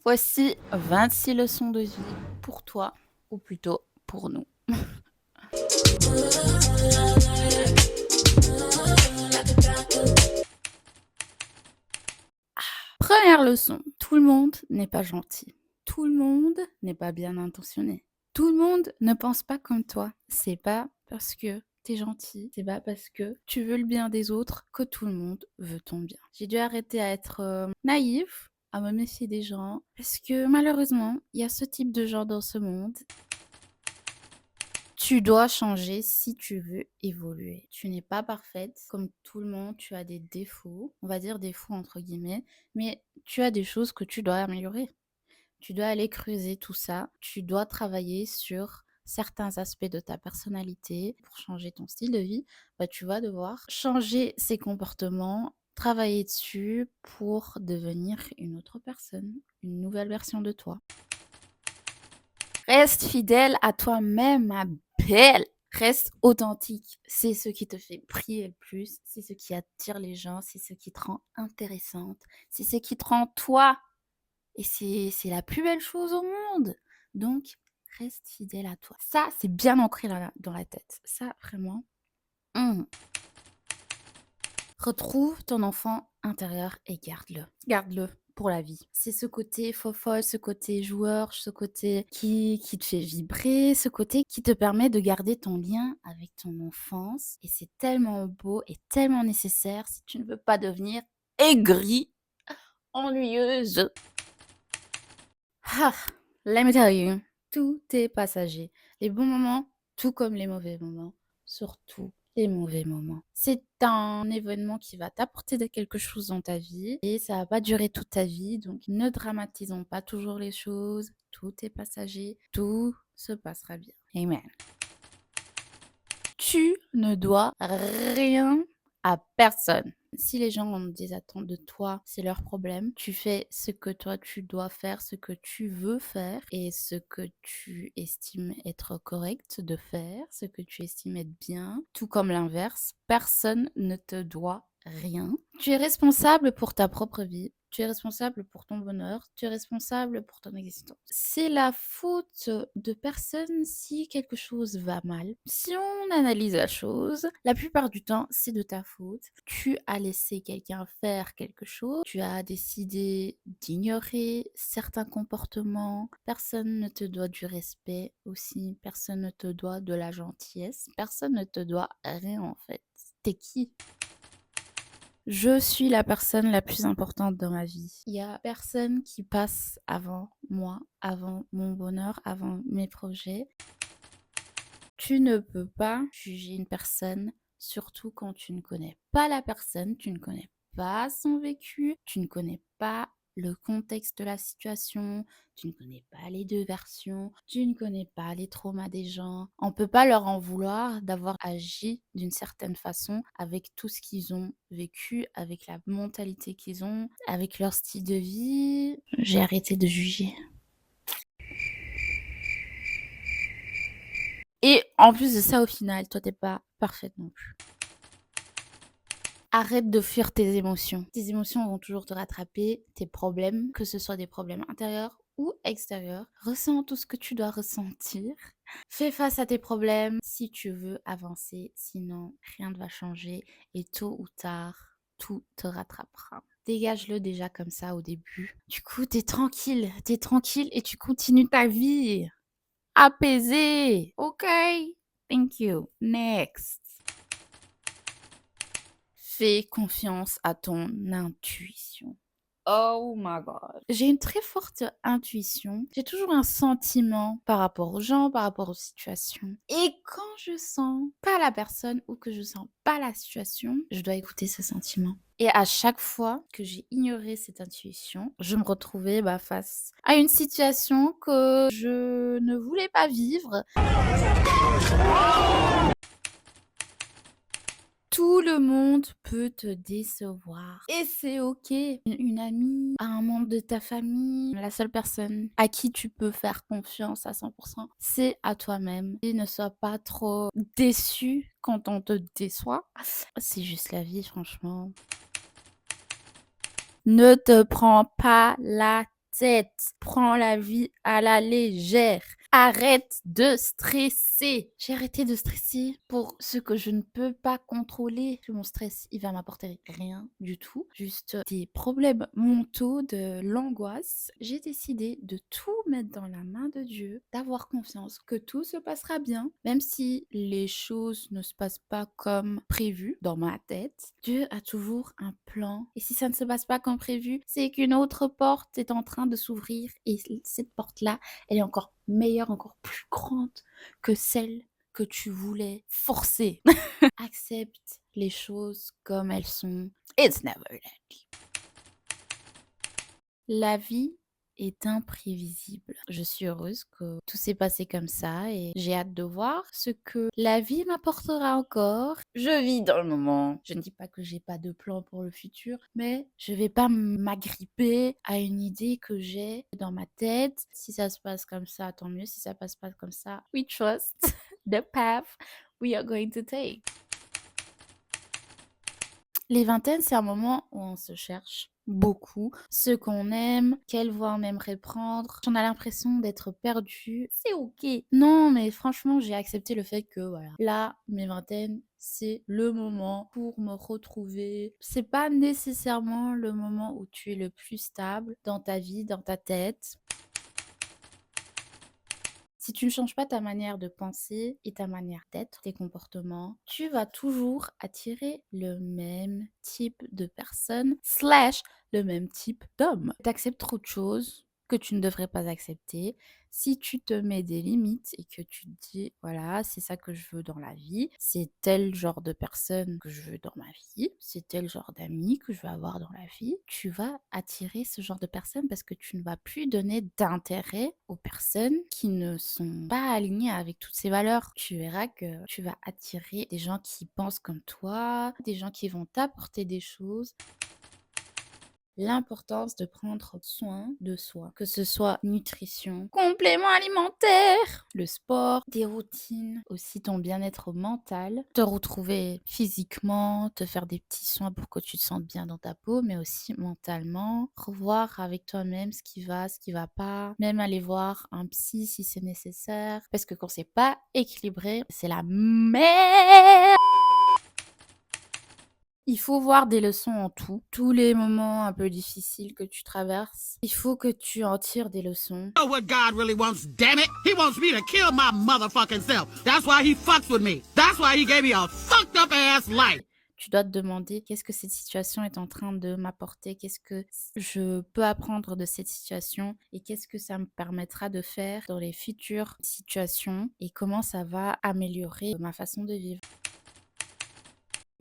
Voici 26 leçons de vie pour toi, ou plutôt pour nous. Première leçon, tout le monde n'est pas gentil. Tout le monde n'est pas bien intentionné. Tout le monde ne pense pas comme toi. C'est pas parce que t'es gentil, c'est pas parce que tu veux le bien des autres que tout le monde veut ton bien. J'ai dû arrêter à être naïve, à me méfier des gens, parce que malheureusement, il y a ce type de gens dans ce monde. Tu dois changer si tu veux évoluer. Tu n'es pas parfaite. Comme tout le monde, tu as des défauts. On va dire défauts entre guillemets. Mais tu as des choses que tu dois améliorer. Tu dois aller creuser tout ça. Tu dois travailler sur certains aspects de ta personnalité pour changer ton style de vie. Bah, tu vas devoir changer ses comportements, travailler dessus pour devenir une autre personne, une nouvelle version de toi. Reste fidèle à toi-même, ma belle. Reste authentique. C'est ce qui te fait briller le plus. C'est ce qui attire les gens. C'est ce qui te rend intéressante. C'est ce qui te rend toi. Et c'est la plus belle chose au monde. Donc, reste fidèle à toi. Ça, c'est bien ancré dans la tête. Ça, vraiment. hum. Retrouve ton enfant intérieur et garde-le. Garde-le pour la vie. C'est ce côté fofolle, ce côté joueur, ce côté qui te fait vibrer, ce côté qui te permet de garder ton lien avec ton enfance. Et c'est tellement beau et tellement nécessaire si tu ne veux pas devenir aigrie, ennuyeuse. Ah, let me tell you, tout est passager. Les bons moments, tout comme les mauvais moments, surtout les mauvais moments. C'est un événement qui va t'apporter quelque chose dans ta vie et ça va pas durer toute ta vie, donc ne dramatisons pas toujours les choses. Tout est passager, tout se passera bien. Amen. Tu ne dois rien à personne. Si les gens ont des attentes de toi, c'est leur problème. Tu fais ce que toi tu dois faire, ce que tu veux faire et ce que tu estimes être correct de faire, ce que tu estimes être bien. Tout comme l'inverse, personne ne te doit rien. Tu es responsable pour ta propre vie. Tu es responsable pour ton bonheur, tu es responsable pour ton existence. C'est la faute de personne si quelque chose va mal. Si on analyse la chose, la plupart du temps, c'est de ta faute. Tu as laissé quelqu'un faire quelque chose, tu as décidé d'ignorer certains comportements. Personne ne te doit du respect aussi, personne ne te doit de la gentillesse, personne ne te doit rien en fait. T'es qui? Je suis la personne la plus importante dans ma vie. Il y a personne qui passe avant moi, avant mon bonheur, avant mes projets. Tu ne peux pas juger une personne, surtout quand tu ne connais pas la personne, tu ne connais pas son vécu, tu ne connais pas le contexte de la situation, tu ne connais pas les deux versions, tu ne connais pas les traumas des gens. On peut pas leur en vouloir d'avoir agi d'une certaine façon avec tout ce qu'ils ont vécu, avec la mentalité qu'ils ont, avec leur style de vie. J'ai arrêté de juger. Et en plus de ça, au final, toi, t'es pas parfaite non plus. Arrête de fuir tes émotions. Tes émotions vont toujours te rattraper, tes problèmes, que ce soit des problèmes intérieurs ou extérieurs. Ressens tout ce que tu dois ressentir. Fais face à tes problèmes si tu veux avancer, sinon rien ne va changer et tôt ou tard, tout te rattrapera. Dégage-le déjà comme ça au début. Du coup, t'es tranquille et tu continues ta vie. Apaisé. Ok. Thank you. Next. Fais confiance à ton intuition. Oh my god. J'ai une très forte intuition. J'ai toujours un sentiment par rapport aux gens, par rapport aux situations. Et quand je sens pas la personne ou que je sens pas la situation, je dois écouter ce sentiment. Et à chaque fois que j'ai ignoré cette intuition, je me retrouvais face à une situation que je ne voulais pas vivre. Tout le monde peut te décevoir et c'est OK. Une amie, un membre de ta famille, la seule personne à qui tu peux faire confiance à 100 c'est à toi-même. Et ne sois pas trop déçu quand on te déçoit. C'est juste la vie, franchement. Ne te prends pas la tête. Prends la vie à la légère. Arrête de stresser. J'ai arrêté de stresser pour ce que je ne peux pas contrôler. Mon stress, il va m'apporter rien du tout, juste des problèmes mentaux, de l'angoisse. J'ai décidé de tout mettre dans la main de Dieu, d'avoir confiance que tout se passera bien, même si les choses ne se passent pas comme prévu dans ma tête. Dieu a toujours un plan. Et si ça ne se passe pas comme prévu, c'est qu'une autre porte est en train de s'ouvrir et cette porte-là, elle est encore meilleure, encore plus grande que celle que tu voulais forcer. Accepte les choses comme elles sont. It's never that. La vie est imprévisible. Je suis heureuse que tout s'est passé comme ça et j'ai hâte de voir ce que la vie m'apportera encore. Je vis dans le moment. Je ne dis pas que j'ai pas de plan pour le futur, mais je vais pas m'agripper à une idée que j'ai dans ma tête. Si ça se passe comme ça, tant mieux. Si ça passe pas comme ça, we trust the path we are going to take. Les vingtaines, c'est un moment où on se cherche beaucoup, ce qu'on aime, quelle voie on aimerait prendre. On a l'impression d'être perdu. C'est OK. Non, mais franchement, j'ai accepté le fait que voilà, là, mes vingtaines, c'est le moment pour me retrouver. C'est pas nécessairement le moment où tu es le plus stable dans ta vie, dans ta tête. Si tu ne changes pas ta manière de penser et ta manière d'être, tes comportements, tu vas toujours attirer le même type de personne slash le même type d'homme. Tu acceptes trop de choses que tu ne devrais pas accepter. Si tu te mets des limites et que tu te dis, voilà, c'est ça que je veux dans la vie, c'est tel genre de personne que je veux dans ma vie, c'est tel genre d'amis que je veux avoir dans la vie, tu vas attirer ce genre de personnes parce que tu ne vas plus donner d'intérêt aux personnes qui ne sont pas alignées avec toutes ces valeurs. Tu verras que tu vas attirer des gens qui pensent comme toi, des gens qui vont t'apporter des choses. L'importance de prendre soin de soi, que ce soit nutrition, compléments alimentaires, le sport, des routines, aussi ton bien-être mental, te retrouver physiquement, te faire des petits soins pour que tu te sentes bien dans ta peau, mais aussi mentalement, revoir avec toi-même ce qui va pas, même aller voir un psy si c'est nécessaire, parce que quand c'est pas équilibré, c'est la merde. Il faut voir des leçons en tout. Tous les moments un peu difficiles que tu traverses, il faut que tu en tires des leçons. You know what God really wants, damn it? He wants me to kill my motherfucking self. That's why he fucks with me. That's why he gave me a fucked up ass life. Tu dois te demander qu'est-ce que cette situation est en train de m'apporter, qu'est-ce que je peux apprendre de cette situation et qu'est-ce que ça me permettra de faire dans les futures situations et comment ça va améliorer ma façon de vivre.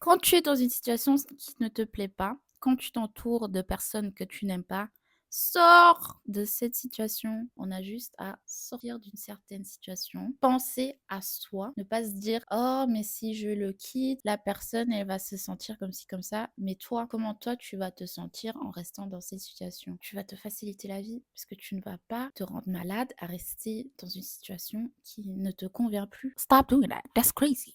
Quand tu es dans une situation qui ne te plaît pas, quand tu t'entoures de personnes que tu n'aimes pas, sors de cette situation. On a juste à sortir d'une certaine situation, penser à soi, ne pas se dire oh mais si je le quitte, la personne elle va se sentir comme ci comme ça. Mais toi, comment toi tu vas te sentir en restant dans cette situation? Tu vas te faciliter la vie parce que tu ne vas pas te rendre malade à rester dans une situation qui ne te convient plus. Stop doing that. That's crazy.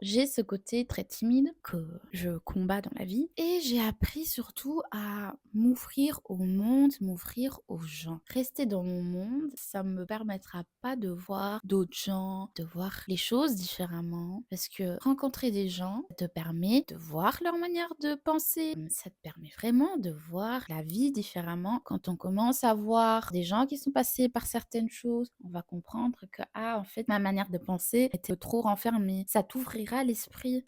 J'ai ce côté très timide que je combats dans la vie et j'ai appris surtout à m'ouvrir au monde, m'ouvrir aux gens. Rester dans mon monde, ça me permettra pas de voir d'autres gens, de voir les choses différemment parce que rencontrer des gens ça te permet de voir leur manière de penser. Ça te permet vraiment de voir la vie différemment. Quand on commence à voir des gens qui sont passés par certaines choses, on va comprendre que ah en fait ma manière de penser était trop renfermée. Ça t'ouvrira l'esprit.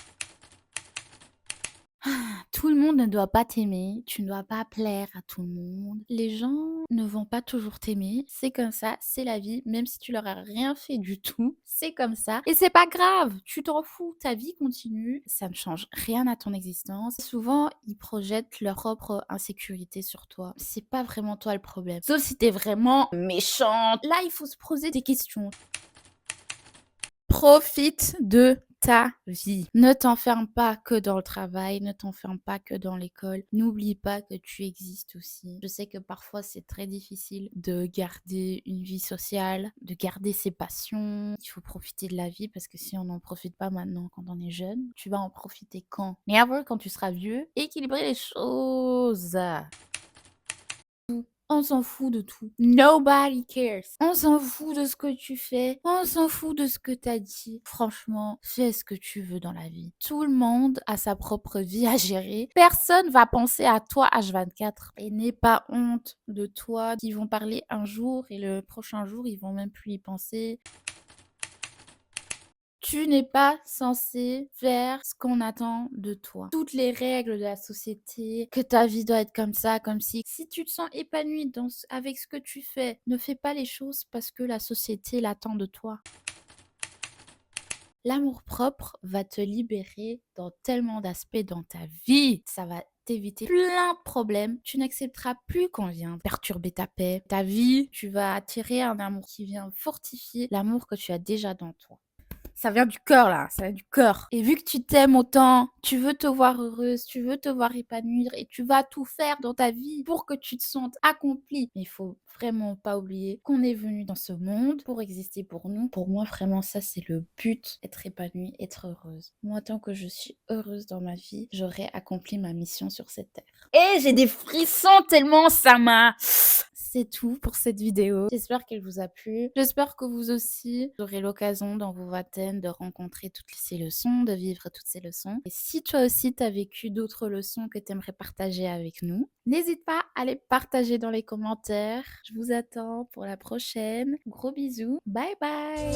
Tout le monde ne doit pas t'aimer, tu ne dois pas plaire à tout le monde. Les gens ne vont pas toujours t'aimer, c'est comme ça, c'est la vie, même si tu leur as rien fait du tout, c'est comme ça. Et c'est pas grave, tu t'en fous, ta vie continue, ça ne change rien à ton existence. Souvent, ils projettent leur propre insécurité sur toi. C'est pas vraiment toi le problème. Sauf si t'es vraiment méchante. Là, il faut se poser des questions. Profite de ta vie. Ne t'enferme pas que dans le travail, ne t'enferme pas que dans l'école. N'oublie pas que tu existes aussi. Je sais que parfois c'est très difficile de garder une vie sociale, de garder ses passions. Il faut profiter de la vie parce que si on n'en profite pas maintenant quand on est jeune, tu vas en profiter quand? Never quand tu seras vieux. Équilibrer les choses. On s'en fout de tout. Nobody cares. On s'en fout de ce que tu fais. On s'en fout de ce que tu as dit. Franchement, fais ce que tu veux dans la vie. Tout le monde a sa propre vie à gérer. Personne va penser à toi H24. Et n'aie pas honte de toi. Ils vont parler un jour et le prochain jour, ils vont même plus y penser. Tu n'es pas censé faire ce qu'on attend de toi. Toutes les règles de la société, que ta vie doit être comme ça, comme si. Si tu te sens épanoui avec ce que tu fais, ne fais pas les choses parce que la société l'attend de toi. L'amour-propre va te libérer dans tellement d'aspects dans ta vie. Ça va t'éviter plein de problèmes. Tu n'accepteras plus qu'on vienne perturber ta paix, ta vie. Tu vas attirer un amour qui vient fortifier l'amour que tu as déjà dans toi. Ça vient du cœur là, ça vient du cœur. Et vu que tu t'aimes autant, tu veux te voir heureuse, tu veux te voir épanouir et tu vas tout faire dans ta vie pour que tu te sentes accomplie. Mais il faut vraiment pas oublier qu'on est venu dans ce monde pour exister pour nous. Pour moi, vraiment, ça c'est le but, être épanouie, être heureuse. Moi, tant que je suis heureuse dans ma vie, j'aurai accompli ma mission sur cette terre. Et j'ai des frissons tellement ça m'a... C'est tout pour cette vidéo. J'espère qu'elle vous a plu. J'espère que vous aussi aurez l'occasion dans vos vingtaines de rencontrer toutes ces leçons, de vivre toutes ces leçons. Et si toi aussi tu as vécu d'autres leçons que tu aimerais partager avec nous, n'hésite pas à les partager dans les commentaires. Je vous attends pour la prochaine. Gros bisous. Bye bye.